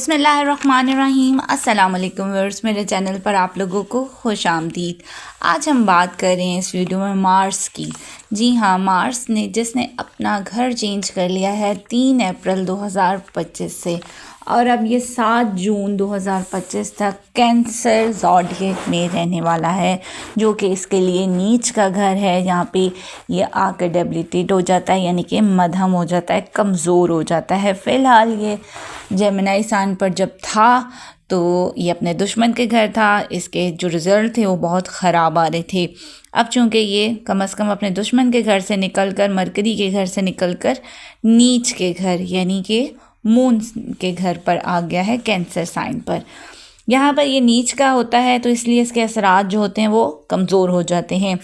बिस्मिल्लाहिर्रहमानिर्रहीम। अस्सलाम वालेकुम व्यूअर्स, मेरे चैनल पर आप लोगों को खुश आमदीद। आज हम बात कर रहे हैं इस वीडियो में मार्स की। जी हाँ, मार्स ने जिसने अपना घर चेंज कर लिया है 3 अप्रैल 2025 से, और अब ये 7 जून 2025 तक कैंसर ज़ोडिएक में रहने वाला है, जो कि इसके लिए नीच का घर है। यहाँ पे ये आकर डेबिलिटेट हो जाता है, यानी कि मध्यम हो जाता है, कमज़ोर हो जाता है। फ़िलहाल ये जेमिनी साइन पर जब था तो ये अपने दुश्मन के घर था। इसके जो रिज़ल्ट थे वो बहुत ख़राब आ रहे थे। अब चूँकि ये कम से कम अपने दुश्मन के घर से निकल कर, मरकरी के घर से निकल कर नीच के घर यानी कि मून के घर पर आ गया है, कैंसर साइन पर। यहाँ पर ये नीच का होता है तो इसलिए इसके असरात जो होते हैं वो कमज़ोर हो जाते हैं।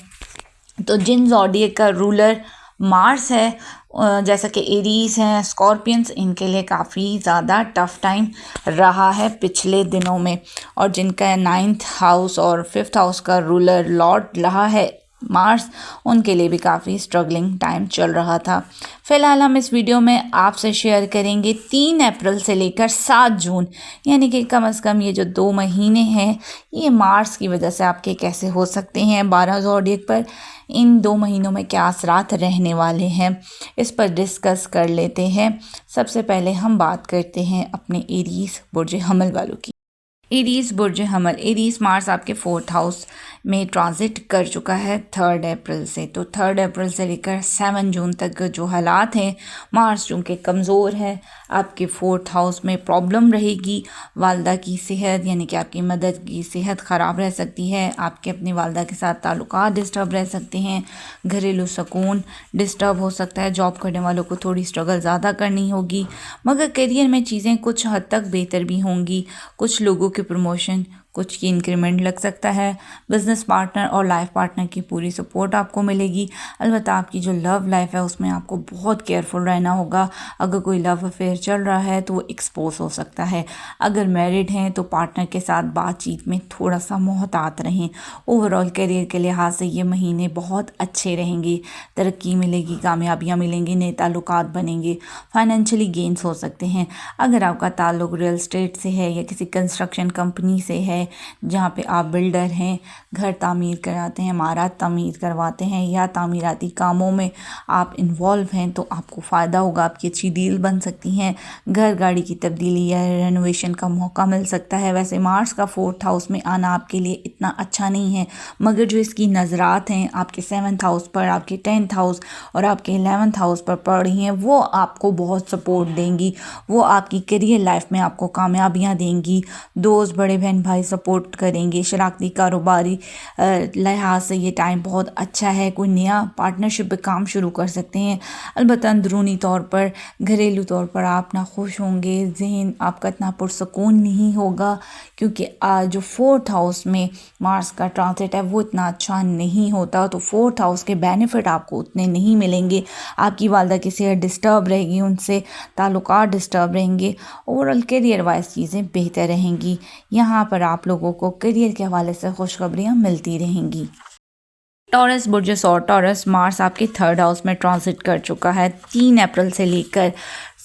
तो जिन ज़ोडिएक का रूलर मार्स है, जैसा कि एरीज़ हैं, स्कॉर्पियंस, इनके लिए काफ़ी ज़्यादा टफ़ टाइम रहा है पिछले दिनों में। और जिनका 9th हाउस और 5th हाउस का रूलर लॉर्ड रहा है मार्स, उनके लिए भी काफ़ी स्ट्रगलिंग टाइम चल रहा था। फ़िलहाल हम इस वीडियो में आपसे शेयर करेंगे 3 अप्रैल से लेकर 7 जून, यानी कि कम से कम ये जो 2 महीने हैं ये मार्स की वजह से आपके कैसे हो सकते हैं 12 ज़ोडिएक पर। इन 2 महीनों में क्या असरात रहने वाले हैं, इस पर डिस्कस कर लेते हैं। सबसे पहले हम बात करते हैं अपने एरीज़ बुर्ज हमल वालों की। एरीज़ बुर्ज हमल, एरीज़ मार्स आपके 4th हाउस में ट्रांजिट कर चुका है 3 अप्रैल से। तो 3 अप्रैल से लेकर 7 जून तक जो हालात हैं, मार्स चूँकि कमज़ोर है, आपके 4th हाउस में प्रॉब्लम रहेगी। वालदा की सेहत यानी कि आपकी मदर की सेहत ख़राब रह सकती है, आपके अपनी वालदा के साथ ताल्लुकात डिस्टर्ब रह सकते हैं, घरेलू सुकून डिस्टर्ब हो सकता है। जॉब करने वालों को थोड़ी स्ट्रगल ज़्यादा करनी होगी, मगर करियर में चीज़ें कुछ हद तक बेहतर भी होंगी। कुछ लोगों की प्रमोशन, कुछ की इंक्रीमेंट लग सकता है। बिज़नेस पार्टनर और लाइफ पार्टनर की पूरी सपोर्ट आपको मिलेगी। अलबत्ता आपकी जो लव लाइफ है उसमें आपको बहुत केयरफुल रहना होगा। अगर कोई लव अफेयर चल रहा है तो वो एक्सपोज हो सकता है। अगर मैरिड हैं तो पार्टनर के साथ बातचीत में थोड़ा सा मोहतात रहें। ओवरऑल करियर के लिहाज से ये महीने बहुत अच्छे रहेंगे। तरक्की मिलेगी, कामयाबियाँ मिलेंगी, नए ताल्लुकात बनेंगे, फाइनेंशियली गेंस हो सकते हैं। अगर आपका ताल्लुक रियल एस्टेट से है या किसी कंस्ट्रक्शन कंपनी से है, जहाँ पे आप बिल्डर हैं, घर तामीर कराते हैं, इमारत तामीर करवाते हैं या तामीराती कामों में आप इन्वॉल्व हैं, तो आपको फ़ायदा होगा। आपकी अच्छी डील बन सकती हैं। घर गाड़ी की तब्दीली या रेनोवेशन का मौका मिल सकता है। वैसे मार्स का 4th हाउस में आना आपके लिए इतना अच्छा नहीं है, मगर जो इसकी नज़रात हैं आपके 7th हाउस पर, आपके 10th हाउस और आपके 11th हाउस पर पड़ रही हैं, वो आपको बहुत सपोर्ट देंगी। वो आपकी करियर लाइफ में आपको कामयाबियाँ देंगी। दोस्त, बड़े बहन भाई सपोर्ट करेंगे। शराकती कारोबारी लिहाज से ये टाइम बहुत अच्छा है। कोई नया पार्टनरशिप पे काम शुरू कर सकते हैं। अलबत्ता अंदरूनी तौर पर, घरेलू तौर पर आप ना खुश होंगे। जहन आपका इतना पुरसकून नहीं होगा, क्योंकि जो 4th हाउस में मार्स का ट्रांजिट है वो इतना अच्छा नहीं होता। तो 4th हाउस के बेनिफिट आपको उतने नहीं मिलेंगे। आपकी वालदा की सेहत डिस्टर्ब रहेगी, उनसे ताल्लुकात डिस्टर्ब रहेंगे। ओवरऑल करियर वाइज चीज़ें बेहतर रहेंगी। यहाँ पर आप लोगों को करियर के हवाले से खुशखबरियाँ मिलती रहेंगी। टॉरस बुर्ज सौर, टॉरस मार्स आपके 3rd हाउस में ट्रांजिट कर चुका है 3 अप्रैल से लेकर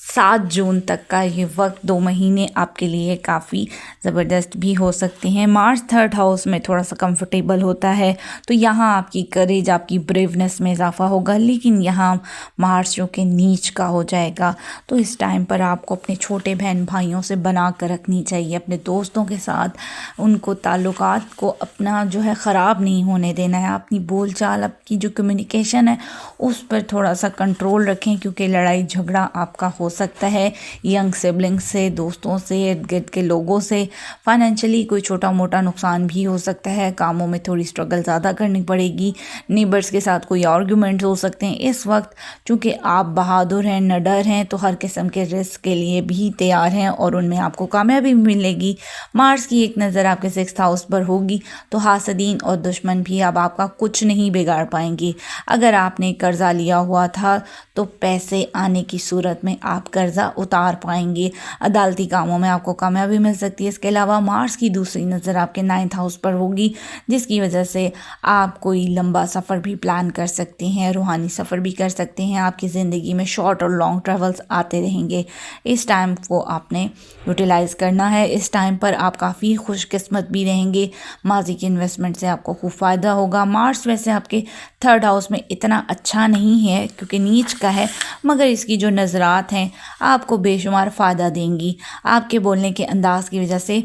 7 जून तक का। ये वक्त 2 महीने आपके लिए काफ़ी ज़बरदस्त भी हो सकते हैं। मार्स 3rd हाउस में थोड़ा सा कंफर्टेबल होता है, तो यहाँ आपकी करेज, आपकी ब्रेवनेस में इजाफा होगा। लेकिन यहाँ मार्स जो कि नीच का हो जाएगा, तो इस टाइम पर आपको अपने छोटे बहन भाइयों से बना कर रखनी चाहिए। अपने दोस्तों के साथ उनको ताल्लुकात को अपना जो है ख़राब नहीं होने देना है। अपनी बोलचाल, आपकी जो कम्युनिकेशन है उस पर थोड़ा सा कंट्रोल रखें, क्योंकि लड़ाई झगड़ा आपका हो सकता है यंग सिबलिंग्स से, दोस्तों से, इर्द गिर्द के लोगों से। फाइनेंशियली कोई छोटा मोटा नुकसान भी हो सकता है। कामों में थोड़ी स्ट्रगल ज़्यादा करनी पड़ेगी। नेबर्स के साथ कोई आर्गूमेंट्स हो सकते हैं। इस वक्त चूँकि आप बहादुर हैं, निडर हैं, तो हर किस्म के रिस्क के लिए भी तैयार हैं और उनमें आपको कामयाबी मिलेगी। मार्स की एक नज़र आपके 6th हाउस पर होगी, तो हासदीन और दुश्मन भी अब आपका कुछ नहीं बिगाड़ पाएंगे। अगर आपने कर्जा लिया हुआ था तो पैसे आने की सूरत में आप कर्जा उतार पाएंगे। अदालती कामों में आपको कामयाबी मिल सकती है। इसके अलावा मार्स की दूसरी नज़र आपके 9th हाउस पर होगी, जिसकी वजह से आप कोई लंबा सफ़र भी प्लान कर सकते हैं, रूहानी सफ़र भी कर सकते हैं। आपकी ज़िंदगी में शॉर्ट और लॉन्ग ट्रैवल्स आते रहेंगे। इस टाइम को आपने यूटिलाइज़ करना है। इस टाइम पर आप काफ़ी खुशकिस्मत भी रहेंगे। माजी की इन्वेस्टमेंट से आपको खूब फ़ायदा होगा। मार्स वैसे आपके 3rd हाउस में इतना अच्छा नहीं है क्योंकि नीच का है, मगर इसकी जो नज़रात हैं आपको बेशुमार फ़ायदा देंगी। आपके बोलने के अंदाज़ की वजह से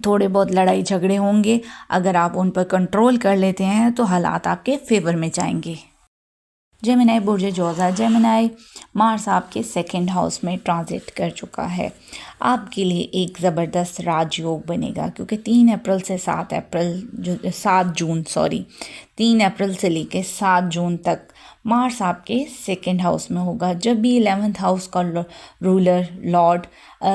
थोड़े बहुत लड़ाई झगड़े होंगे, अगर आप उन पर कंट्रोल कर लेते हैं तो हालात आपके फेवर में जाएंगे। जेमिनी बुर्ज जोज़ा, जेमिनी मार्स आपके 2nd हाउस में ट्रांजिट कर चुका है। आपके लिए एक ज़बरदस्त राजयोग बनेगा क्योंकि 3 अप्रैल से 3 अप्रैल से लेकर 7 जून तक मार्स आपके 2nd हाउस में होगा। जब भी 11th हाउस का रूलर लॉर्ड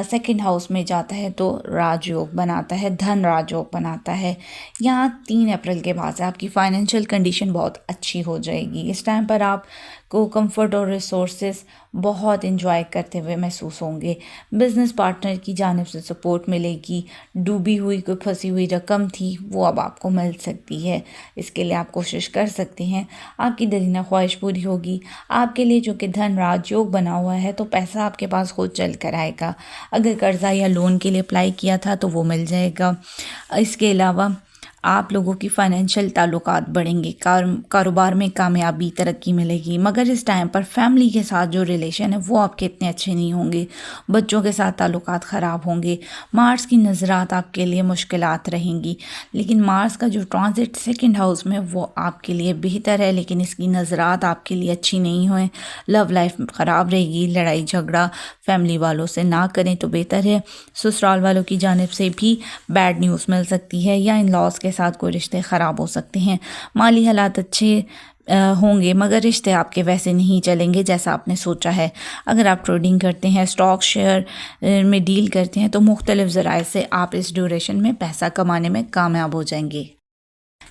2nd हाउस में जाता है तो राजयोग बनाता है, धन राजयोग बनाता है। यहाँ 3 अप्रैल के बाद से आपकी फाइनेंशियल कंडीशन बहुत अच्छी हो जाएगी। इस टाइम पर आपको कंफर्ट और रिसोर्सेज बहुत इंजॉय करते हुए महसूस होंगे। बिजनेस पार्टनर की जानिब से सपोर्ट मिलेगी। डूबी हुई कोई फंसी हुई रकम थी वो अब आपको मिल सकती है। इसके लिए आप कोशिश कर सकते हैं। आपकी दरीना ख्वाहिश पूरी होगी। आपके लिए जो कि धन राजयोग बना हुआ है तो पैसा आपके पास खुद चल कर आएगा। अगर कर्जा या लोन के लिए अप्लाई किया था तो वो मिल जाएगा। इसके अलावा आप लोगों की फाइनेंशियल ताल्लुकात बढ़ेंगे, कारोबार में कामयाबी तरक्की मिलेगी। मगर इस टाइम पर फैमिली के साथ जो रिलेशन है वो आपके इतने अच्छे नहीं होंगे। बच्चों के साथ ताल्लुकात ख़राब होंगे। मार्स की नज़रात आपके लिए मुश्किलात रहेंगी, लेकिन मार्स का जो ट्रांजिट 2nd हाउस में वो आपके लिए बेहतर है, लेकिन इसकी नज़रात आपके लिए अच्छी नहीं हुए। लव लाइफ ख़राब रहेगी। लड़ाई झगड़ा फैमिली वालों से ना करें तो बेहतर है। ससुराल वालों की जानिब से भी बैड न्यूज़ मिल सकती है या इन लॉस के साथ कोई रिश्ते ख़राब हो सकते हैं। माली हालात अच्छे होंगे मगर रिश्ते आपके वैसे नहीं चलेंगे जैसा आपने सोचा है। अगर आप ट्रेडिंग करते हैं, स्टॉक शेयर में डील करते हैं तो मुख्तलिफ ज़राए से आप इस ड्यूरेशन में पैसा कमाने में कामयाब हो जाएंगे।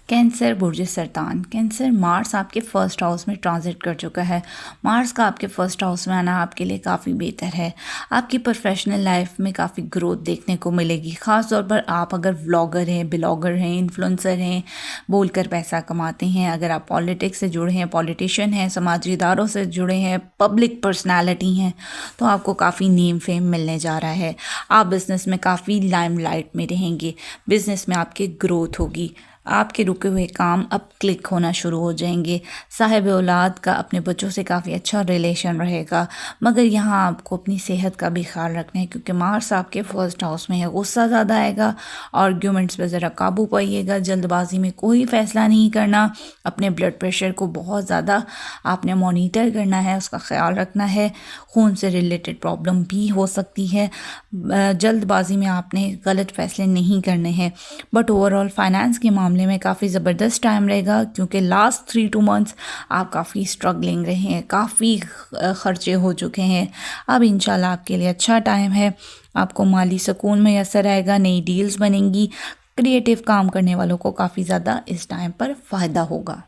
कैंसर बुर्ज सरतान, कैंसर मार्स आपके 1st हाउस में ट्रांजिट कर चुका है। मार्स का आपके 1st हाउस में आना आपके लिए काफ़ी बेहतर है। आपकी प्रोफेशनल लाइफ में काफ़ी ग्रोथ देखने को मिलेगी। ख़ास तौर पर आप अगर व्लॉगर हैं, ब्लॉगर हैं, इन्फ्लुएंसर हैं, बोलकर पैसा कमाते हैं, अगर आप पॉलिटिक्स से जुड़े हैं, पॉलिटिशियन हैं, समाजी इदारों से जुड़े हैं, पब्लिक पर्सनैलिटी हैं, तो आपको काफ़ी नेम फेम मिलने जा रहा है। आप बिज़नेस में काफ़ी लाइमलाइट में रहेंगे। बिज़नेस में आपकी ग्रोथ होगी। आपके रुके हुए काम अब क्लिक होना शुरू हो जाएंगे। साहिब औलाद का अपने बच्चों से काफ़ी अच्छा रिलेशन रहेगा, मगर यहाँ आपको अपनी सेहत का भी ख्याल रखना है क्योंकि मार्स आपके 1st हाउस में है। गुस्सा ज़्यादा आएगा। आर्ग्यूमेंट्स पर ज़रा काबू पाइएगा। जल्दबाजी में कोई फ़ैसला नहीं करना। अपने ब्लड प्रेशर को बहुत ज़्यादा आपने मॉनिटर करना है, उसका ख्याल रखना है। खून से रिलेटेड प्रॉब्लम भी हो सकती है। जल्दबाजी में आपने गलत फ़ैसले नहीं करने हैं। बट ओवरऑल फाइनेंस के मामले में काफ़ी ज़बरदस्त टाइम रहेगा क्योंकि लास्ट 3-2 मंथ्स आप काफ़ी स्ट्रगलिंग रहे हैं, काफ़ी ख़र्चे हो चुके हैं। अब इंशाल्लाह आपके लिए अच्छा टाइम है। आपको माली सुकून मैसर आएगा। नई डील्स बनेंगी। क्रिएटिव काम करने वालों को काफ़ी ज़्यादा इस टाइम पर फ़ायदा होगा।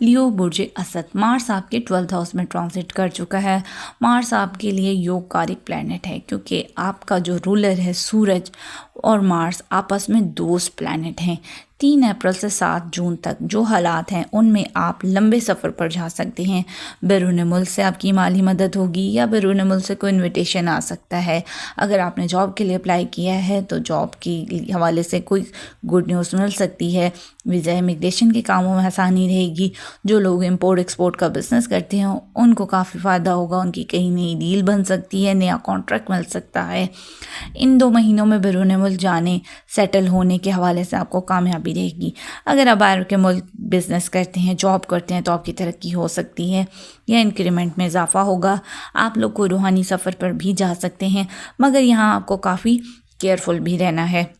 लियो बुर्ज असद, मार्स आपके 12th हाउस में ट्रांजिट कर चुका है। मार्स आपके लिए योगकारिक प्लैनेट है क्योंकि आपका जो रूलर है सूरज और मार्स आपस में दोस्त प्लैनेट हैं। 3 अप्रैल से 7 जून तक जो हालात हैं उनमें आप लंबे सफ़र पर जा सकते हैं। बैरून मुल्क से आपकी माली मदद होगी या बैरून मुल्क से कोई इन्विटेशन आ सकता है। अगर आपने जॉब के लिए अप्लाई किया है तो जॉब के हवाले से कोई गुड न्यूज़ मिल सकती है। वीज़ा इमिग्रेशन के कामों में आसानी रहेगी। जो लोग इंपोर्ट एक्सपोर्ट का बिज़नेस करते हैं उनको काफ़ी फ़ायदा होगा। उनकी कहीं नई डील बन सकती है, नया कॉन्ट्रैक्ट मिल सकता है। इन 2 महीनों में बैरून मुल्क जाने, सेटल होने के हवाले से आपको कामयाबी रहेगी। अगर आप बाहर के मुल्क बिज़नेस करते हैं, जॉब करते हैं तो आपकी तरक्की हो सकती है या इंक्रीमेंट में इजाफा होगा। आप लोग को रूहानी सफ़र पर भी जा सकते हैं, मगर यहाँ आपको काफ़ी केयरफुल भी रहना है।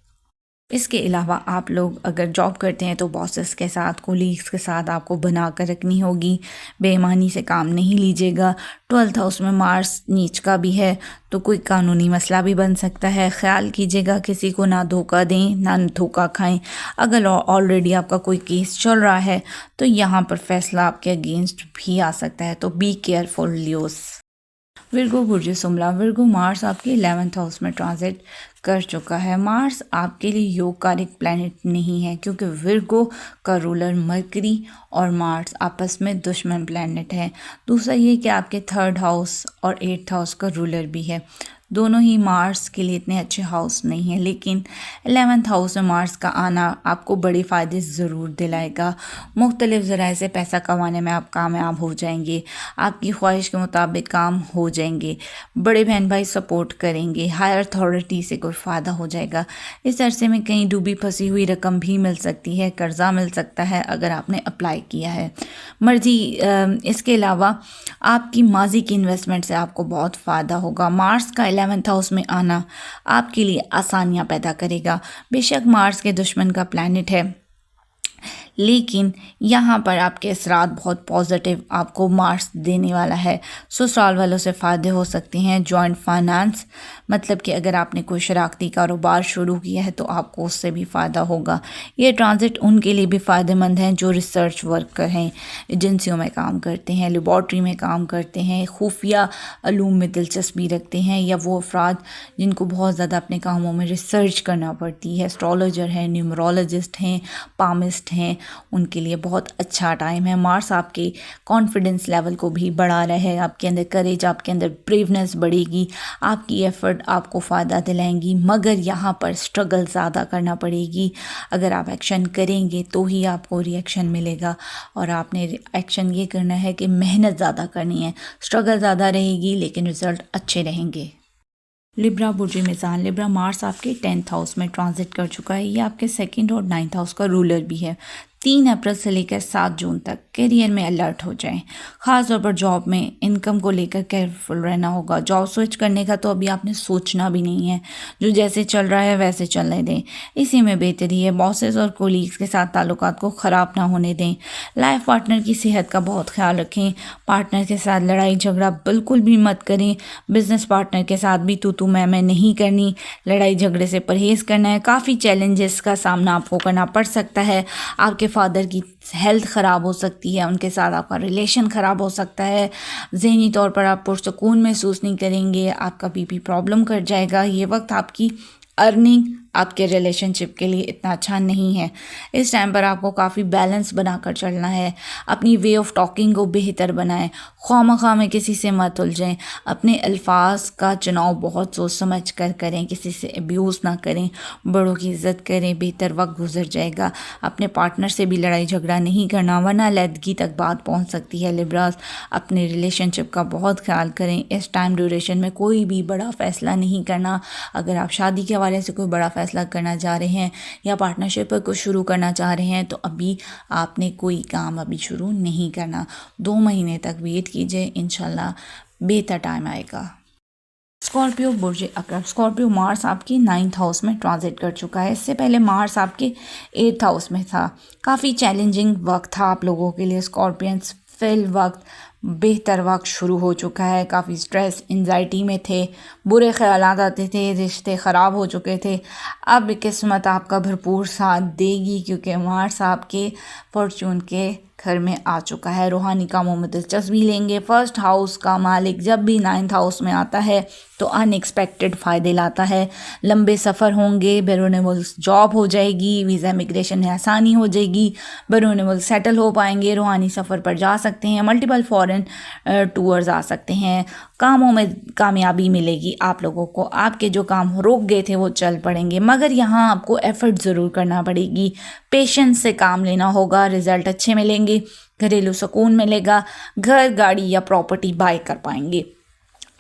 इसके अलावा आप लोग अगर जॉब करते हैं तो बॉसेस के साथ, कोलीग्स के साथ आपको बना कर रखनी होगी। बेईमानी से काम नहीं लीजिएगा। 12th हाउस में मार्स नीच का भी है तो कोई कानूनी मसला भी बन सकता है। ख्याल कीजिएगा किसी को ना धोखा दें ना धोखा खाएं। अगर ऑलरेडी आपका कोई केस चल रहा है तो यहाँ पर फैसला आपके अगेंस्ट भी आ सकता है, तो बी केयरफुल लियोस। विर्गो बुर्ज सुमला विर्गो मार्स आपके 11th हाउस में ट्रांजिट कर चुका है। मार्स आपके लिए योगकारिक प्लैनेट नहीं है क्योंकि विर्गो का रूलर मरकरी और मार्स आपस में दुश्मन प्लैनेट है। दूसरा ये कि आपके 3rd हाउस और 8th हाउस का रूलर भी है। दोनों ही मार्स के लिए इतने अच्छे हाउस नहीं हैं, लेकिन 11th हाउस में मार्स का आना आपको बड़े फ़ायदे ज़रूर दिलाएगा। मुख्तलिफ़ ज़राए से पैसा कमाने में आप कामयाब हो जाएंगे। आपकी ख्वाहिश के मुताबिक काम हो जाएंगे। बड़े बहन भाई सपोर्ट करेंगे। हायर अथॉरिटी से कोई फ़ायदा हो जाएगा। इस अरसे में कहीं डूबी फंसी हुई रकम भी मिल सकती है, कर्ज़ा मिल सकता है अगर आपने अप्लाई किया है। इसके अलावा आपकी माजी की इन्वेस्टमेंट से आपको बहुत फ़ायदा होगा। मार्स का 11th हाउस में आना आपके लिए आसानियां पैदा करेगा। बेशक मार्स के दुश्मन का प्लैनेट है, लेकिन यहाँ पर आपके असरात बहुत पॉजिटिव आपको मार्क्स देने वाला है। ससुराल वालों से फ़ायदे हो सकते हैं। जॉइंट फाइनेंस मतलब कि अगर आपने कोई शराकती कारोबार शुरू किया है तो आपको उससे भी फ़ायदा होगा। ये ट्रांजिट उनके लिए भी फ़ायदेमंद हैं जो रिसर्च वर्कर हैं, एजेंसियों में काम करते हैं, लेबॉर्ट्री में काम करते हैं, खुफिया अलूम में दिलचस्पी रखते हैं, या वो अफराद जिनको बहुत ज़्यादा अपने कामों में रिसर्च करना पड़ती है। एस्ट्रोलॉजर हैं, न्यूमरोलॉजिस्ट हैं, पामिस्ट हैं, उनके लिए बहुत अच्छा टाइम है। मार्स आपके कॉन्फिडेंस लेवल को भी बढ़ा रहा है। आपके अंदर करेज, आपके अंदर ब्रेवनेस बढ़ेगी। आपकी एफर्ट आपको फ़ायदा दिलाएंगी, मगर यहाँ पर स्ट्रगल ज़्यादा करना पड़ेगी। अगर आप एक्शन करेंगे तो ही आपको रिएक्शन मिलेगा, और आपने एक्शन ये करना है कि मेहनत ज़्यादा करनी है। स्ट्रगल ज़्यादा रहेगी लेकिन रिज़ल्ट अच्छे रहेंगे। लिब्रा बुर्ज मिज़ान लिब्रा मार्स आपके 10th हाउस में ट्रांजिट कर चुका है। ये आपके 2nd और 9th हाउस का रूलर भी है। 3 अप्रैल से लेकर 7 जून तक करियर में अलर्ट हो जाएं। ख़ास तौर पर जॉब में इनकम को लेकर केयरफुल रहना होगा। जॉब स्विच करने का तो अभी आपने सोचना भी नहीं है। जो जैसे चल रहा है वैसे चलने दें, इसी में बेहतरी है। बॉसेस और कोलीग्स के साथ ताल्लुकात को ख़राब ना होने दें। लाइफ पार्टनर की सेहत का बहुत ख्याल रखें। पार्टनर के साथ लड़ाई झगड़ा बिल्कुल भी मत करें। बिजनेस पार्टनर के साथ भी तू मैं नहीं करनी। लड़ाई झगड़े से परहेज़ करना है। काफ़ी चैलेंजेस का सामना आपको करना पड़ सकता है। आपके फादर की हेल्थ ख़राब हो सकती है, उनके साथ आपका रिलेशन ख़राब हो सकता है। ज़हनी तौर पर आप पुरसकून महसूस नहीं करेंगे। आपका बीपी प्रॉब्लम कर जाएगा। ये वक्त आपकी अर्निंग आपके रिलेशनशिप के लिए इतना अच्छा नहीं है। इस टाइम पर आपको काफ़ी बैलेंस बनाकर चलना है। अपनी वे ऑफ टॉकिंग को बेहतर बनाएं। ख्वामखा में किसी से मत उलझें। अपने अल्फाज का चुनाव बहुत सोच समझ कर करें। किसी से अब्यूज़ ना करें। बड़ों की इज़्ज़त करें। बेहतर वक्त गुजर जाएगा। अपने पार्टनर से भी लड़ाई झगड़ा नहीं करना, वरना लैदगी तक बात पहुंच सकती है। लिब्रास अपने रिलेशनशिप का बहुत ख्याल करें। इस टाइम ड्यूरेशन में कोई भी बड़ा फ़ैसला नहीं करना। अगर आप शादी के हवाले से कोई बड़ा फैसला करना चाह रहे हैं या पार्टनरशिप को शुरू करना चाह रहे हैं तो अभी आपने कोई काम अभी शुरू नहीं करना। 2 महीने तक वेट कीजिए, इंशाल्लाह बेहतर टाइम आएगा। स्कॉर्पियो बुर्ज अकरब स्कॉर्पियो मार्स आपके 9th हाउस में ट्रांजिट कर चुका है। इससे पहले मार्स आपके 8th हाउस में था। काफ़ी चैलेंजिंग वक्त था आप लोगों के लिए स्कॉर्पियंस। फिल वक्त बेहतर वक्त शुरू हो चुका है। काफ़ी स्ट्रेस एंजाइटी में थे, बुरे ख्यालात आते थे, रिश्ते ख़राब हो चुके थे। अब किस्मत आपका भरपूर साथ देगी क्योंकि मार्स आपके फॉर्चून के घर में आ चुका है। रूहानी कामों में दिलचस्पी लेंगे। 1st हाउस का मालिक जब भी 9th हाउस में आता है तो अनएक्सपेक्टेड फ़ायदे लाता है। लंबे सफ़र होंगे, बैरून मुल्क जॉब हो जाएगी, वीज़ा इमिग्रेशन में आसानी हो जाएगी, बैरून मुल्क सेटल हो पाएंगे, रूहानी सफ़र पर जा सकते हैं, मल्टीपल फॉरेन टूर्स आ सकते हैं। कामों में कामयाबी मिलेगी आप लोगों को। आपके जो काम रुक गए थे वो चल पड़ेंगे, मगर यहाँ आपको एफ़र्ट ज़रूर करना पड़ेगी। पेशेंस से काम लेना होगा। रिज़ल्ट अच्छे मिलेंगे। घरेलू सुकून मिलेगा। घर, गाड़ी या प्रॉपर्टी बाय कर पाएंगे।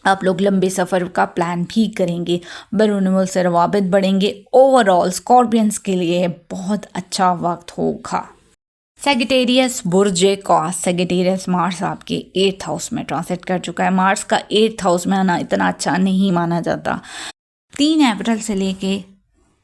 आप लोग लंबे सफ़र का प्लान भी करेंगे। बैरून मुल्क से रवाबित बढ़ेंगे। ओवरऑल स्कॉर्पियंस के लिए बहुत अच्छा वक्त होगा। सेगिटेरियस बुर्ज कॉस सेगिटेरियस मार्स आपके 8th हाउस में ट्रांजिट कर चुका है। मार्स का 8th हाउस में आना इतना अच्छा नहीं माना जाता। 3 अप्रैल से लेके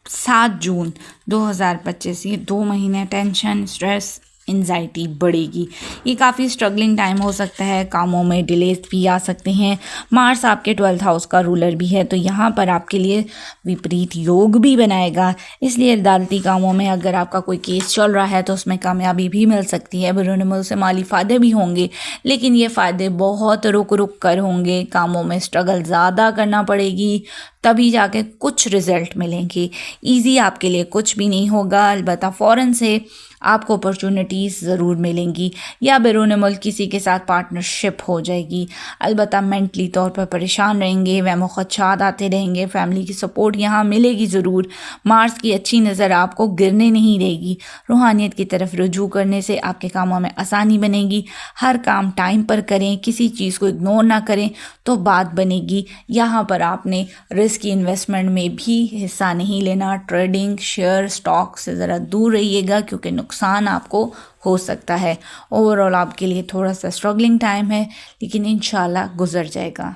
7 जून 2025 ये 2 महीने टेंशन, स्ट्रेस, एंजाइटी बढ़ेगी। ये काफ़ी स्ट्रगलिंग टाइम हो सकता है, कामों में डिलेज भी आ सकते हैं। मार्स आपके 12th हाउस का रूलर भी है, तो यहाँ पर आपके लिए विपरीत योग भी बनाएगा। इसलिए अदालती कामों में अगर आपका कोई केस चल रहा है तो उसमें कामयाबी भी मिल सकती है। बुरे से माली फ़ायदे भी होंगे, लेकिन ये फ़ायदे बहुत रुक रुक कर होंगे। कामों में स्ट्रगल ज़्यादा करना पड़ेगी, तभी जाके कुछ रिजल्ट मिलेंगे। ईजी आपके लिए कुछ भी नहीं होगा, अलबत्ता फ़ौरन से आपको अपॉर्चुनिटीज़ ज़रूर मिलेंगी या बैरून मुल्क किसी के साथ पार्टनरशिप हो जाएगी। अलबत्ता मेंटली तौर पर परेशान रहेंगे, वहम ख़दशात आते रहेंगे। फैमिली की सपोर्ट यहाँ मिलेगी ज़रूर। मार्स की अच्छी नज़र आपको गिरने नहीं देगी। रूहानियत की तरफ रुजू करने से आपके कामों में आसानी बनेगी। हर काम टाइम पर करें, किसी चीज़ को इग्नोर ना करें तो बात बनेगी। यहाँ पर आपने रिस्क इन्वेस्टमेंट में भी हिस्सा नहीं लेना। ट्रेडिंग, शेयर, स्टॉक से ज़रा दूर रहिएगा क्योंकि नुकसान आपको हो सकता है। ओवरऑल आपके लिए थोड़ा सा स्ट्रगलिंग टाइम है, लेकिन इंशाल्लाह गुजर जाएगा।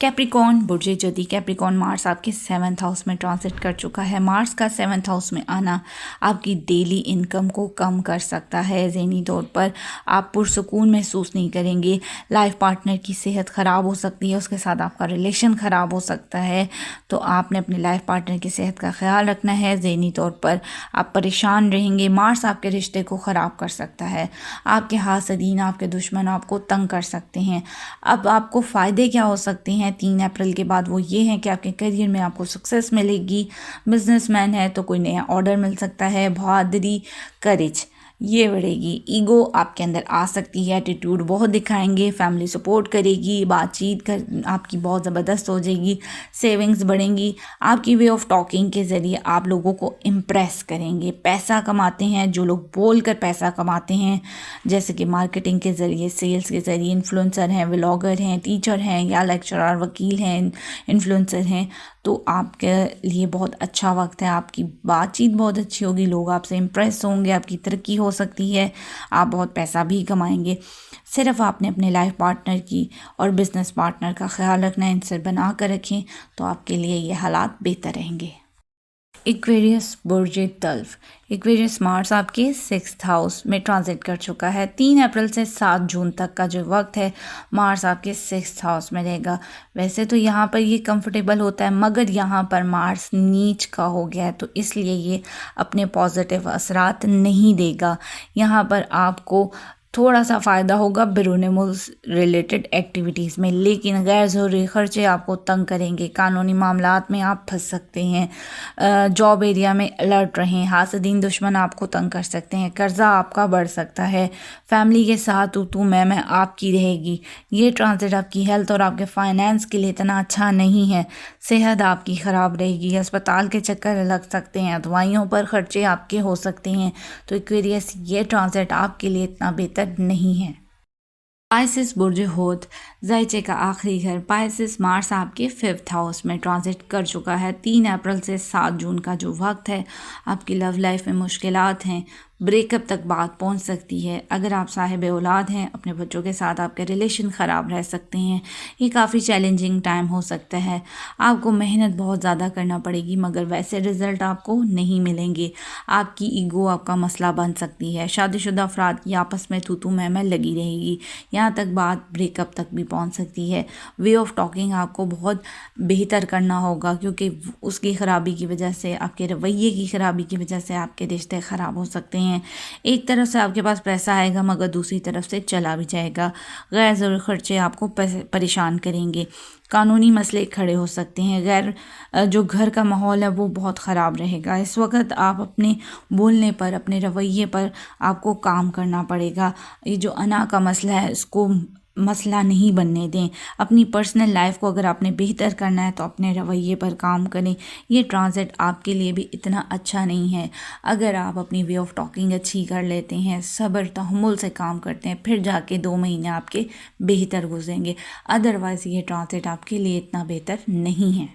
कैप्रिकॉर्न, बुर्ज जदी कैप्रिकॉर्न, मार्स आपके 7th हाउस में ट्रांसिट कर चुका है। मार्स का 7th हाउस में आना आपकी डेली इनकम को कम कर सकता है। ज़हनी तौर पर आप पुरसकून महसूस नहीं करेंगे। लाइफ पार्टनर की सेहत ख़राब हो सकती है, उसके साथ आपका रिलेशन ख़राब हो सकता है, तो आपने अपने लाइफ पार्टनर की सेहत का ख्याल रखना है। ज़हनी तौर पर आप परेशान रहेंगे। मार्स आपके रिश्ते को ख़राब कर सकता है। आपके हासदीन, आपके दुश्मन आपको तंग कर सकते हैं। अब आपको फ़ायदे क्या हो सकते हैं 3 अप्रैल के बाद? वो ये हैं कि आपके करियर में आपको सक्सेस मिलेगी। बिजनेसमैन है तो कोई नया ऑर्डर मिल सकता है। बहादुरी, करेज ये बढ़ेगी। ईगो आपके अंदर आ सकती है, एटीट्यूड बहुत दिखाएंगे। फैमिली सपोर्ट करेगी, बातचीत कर आपकी बहुत ज़बरदस्त हो जाएगी। सेविंग्स बढ़ेंगी। आपकी वे ऑफ टॉकिंग के ज़रिए आप लोगों को इम्प्रेस करेंगे। पैसा कमाते हैं जो लोग बोल कर पैसा कमाते हैं, जैसे कि मार्केटिंग के ज़रिए, सेल्स के ज़रिए, इन्फ्लुएंसर हैं, व्लॉगर हैं, टीचर हैं या लेक्चरर, वकील हैं, इन्फ्लुएंसर हैं, तो आपके लिए बहुत अच्छा वक्त है। आपकी बातचीत बहुत अच्छी होगी, लोग आपसे इम्प्रेस होंगे, आपकी तरक्की हो सकती है, आप बहुत पैसा भी कमाएंगे। सिर्फ आपने अपने लाइफ पार्टनर की और बिज़नेस पार्टनर का ख्याल रखना है। इनसे बना कर रखें तो आपके लिए ये हालात बेहतर रहेंगे। एक्वेरियस, बुर्ज तल्फ, एक्वेरियस मार्स आपके 6th हाउस में ट्रांजिट कर चुका है। 3 अप्रैल से 7 जून तक का जो वक्त है मार्स आपके 6th हाउस में रहेगा। वैसे तो यहाँ पर ये कंफर्टेबल होता है, मगर यहाँ पर मार्स नीच का हो गया है, तो इसलिए ये अपने पॉजिटिव असरात नहीं देगा। यहाँ पर आपको थोड़ा सा फ़ायदा होगा बैरून मुल्क रिलेटेड एक्टिविटीज़ में, लेकिन गैर ज़रूरी ख़र्चे आपको तंग करेंगे। कानूनी मामलात में आप फंस सकते हैं। जॉब एरिया में अलर्ट रहें। हासदीन, दुश्मन आपको तंग कर सकते हैं। कर्ज़ा आपका बढ़ सकता है। फैमिली के साथ तू मैं आपकी रहेगी। ये ट्रांजिट आपकी हेल्थ और आपके फाइनेंस के लिए इतना अच्छा नहीं है। सेहत आपकी ख़राब रहेगी। अस्पताल के चक्कर लग सकते हैं, दवाइयों पर ख़र्चे आपके हो सकते हैं। तो एक्वेरियस, ये ट्रांजिट आपके लिए इतना बेहतर नहीं है। पाइसेस, बुर्ज होत, ज़ाइचे का आखिरी घर। पाइसेस, मार्स आपके 5th हाउस में ट्रांजिट कर चुका है। 3 अप्रैल से 7 जून का जो वक्त है, आपकी लव लाइफ में मुश्किलात हैं, ब्रेकअप तक बात पहुंच सकती है। अगर आप साहिब औलाद हैं, अपने बच्चों के साथ आपके रिलेशन ख़राब रह सकते हैं। ये काफ़ी चैलेंजिंग टाइम हो सकता है। आपको मेहनत बहुत ज़्यादा करना पड़ेगी, मगर वैसे रिज़ल्ट आपको नहीं मिलेंगे। आपकी ईगो आपका मसला बन सकती है। शादीशुदा अफराद की आपस में तू मैं लगी रहेगी, यहाँ तक बात ब्रेकअप तक भी पहुँच सकती है। वे ऑफ टॉकिंग आपको बहुत बेहतर करना होगा, क्योंकि उसकी ख़राबी की वजह से, आपके रवैये की ख़राबी की वजह से आपके रिश्ते ख़राब हो सकते हैं। एक तरफ से आपके पास पैसा आएगा, मगर दूसरी तरफ से चला भी जाएगा। गैर ज़रूरी खर्चे आपको परेशान करेंगे। कानूनी मसले खड़े हो सकते हैं। जो घर का माहौल है वो बहुत ख़राब रहेगा। इस वक्त आप अपने बोलने पर, अपने रवैये पर आपको काम करना पड़ेगा। ये जो अना का मसला है, इसको मसला नहीं बनने दें। अपनी पर्सनल लाइफ को अगर आपने बेहतर करना है तो अपने रवैये पर काम करें। ये ट्रांजिट आपके लिए भी इतना अच्छा नहीं है। अगर आप अपनी वे ऑफ टॉकिंग अच्छी कर लेते हैं, सब्र तहम्मुल से काम करते हैं, फिर जाके 2 महीने आपके बेहतर गुजरेंगे। अदरवाइज़ ये ट्रांजिट आपके लिए इतना बेहतर नहीं है।